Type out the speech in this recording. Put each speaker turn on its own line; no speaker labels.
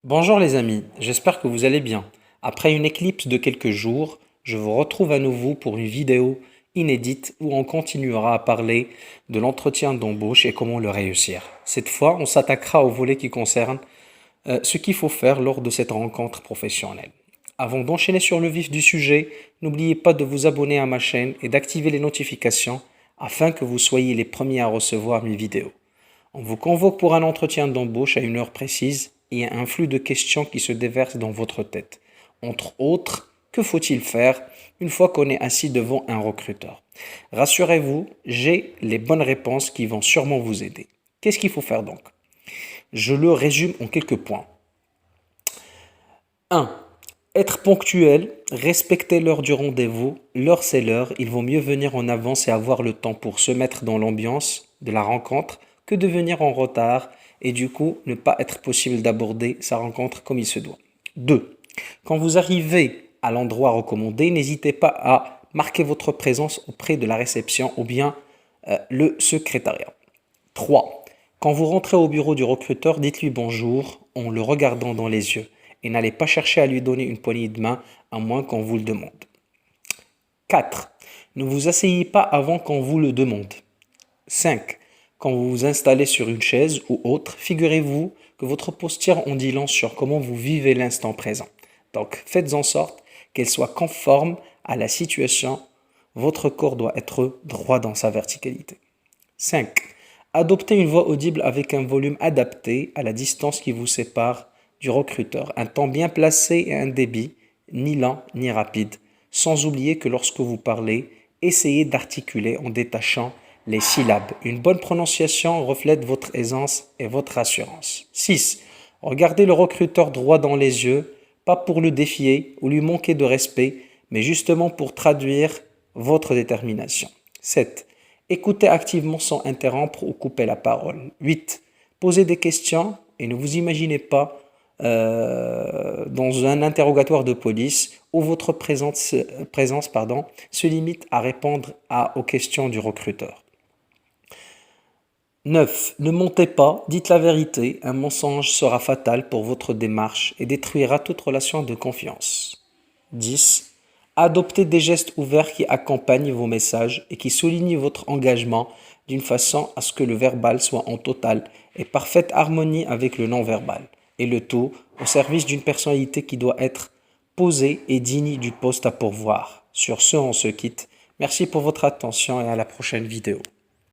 Bonjour les amis, j'espère que vous allez bien. Après une éclipse de quelques jours, je vous retrouve à nouveau pour une vidéo inédite où on continuera à parler de l'entretien d'embauche et comment le réussir. Cette fois, on s'attaquera au volet qui concerne ce qu'il faut faire lors de cette rencontre professionnelle. Avant d'enchaîner sur le vif du sujet, n'oubliez pas de vous abonner à ma chaîne et d'activer les notifications afin que vous soyez les premiers à recevoir mes vidéos. On vous convoque pour un entretien d'embauche à une heure précise et il y a un flux de questions qui se déverse dans votre tête. Entre autres, que faut-il faire une fois qu'on est assis devant un recruteur? Rassurez-vous, j'ai les bonnes réponses qui vont sûrement vous aider. Qu'est-ce qu'il faut faire donc? Je le résume en quelques points. 1. Être ponctuel, respecter l'heure du rendez-vous. L'heure c'est l'heure, il vaut mieux venir en avance et avoir le temps pour se mettre dans l'ambiance de la rencontre que de venir en retard et du coup ne pas être possible d'aborder sa rencontre comme il se doit. 2. Quand vous arrivez à l'endroit recommandé, n'hésitez pas à marquer votre présence auprès de la réception ou bien le secrétariat. 3. Quand vous rentrez au bureau du recruteur, dites-lui bonjour en le regardant dans les yeux et n'allez pas chercher à lui donner une poignée de main à moins qu'on vous le demande. 4. Ne vous asseyez pas avant qu'on vous le demande. 5. Quand vous vous installez sur une chaise ou autre, figurez-vous que votre posture en dit long sur comment vous vivez l'instant présent. Donc faites en sorte qu'elle soit conforme à la situation. Votre corps doit être droit dans sa verticalité. 5. Adoptez une voix audible avec un volume adapté à la distance qui vous sépare du recruteur, un temps bien placé et un débit, ni lent ni rapide, sans oublier que lorsque vous parlez, essayez d'articuler en détachant les syllabes. Une bonne prononciation reflète votre aisance et votre assurance. 6. Regardez le recruteur droit dans les yeux, pas pour le défier ou lui manquer de respect, mais justement pour traduire votre détermination. 7. Écoutez activement sans interrompre ou couper la parole. 8. Posez des questions et ne vous imaginez pas dans un interrogatoire de police où votre présence se limite à répondre aux questions du recruteur. 9. Ne mentez pas, dites la vérité, un mensonge sera fatal pour votre démarche et détruira toute relation de confiance. 10. Adoptez des gestes ouverts qui accompagnent vos messages et qui soulignent votre engagement d'une façon à ce que le verbal soit en totale et parfaite harmonie avec le non-verbal, et le tout au service d'une personnalité qui doit être posée et digne du poste à pourvoir. Sur ce, on se quitte. Merci pour votre attention et à la prochaine vidéo.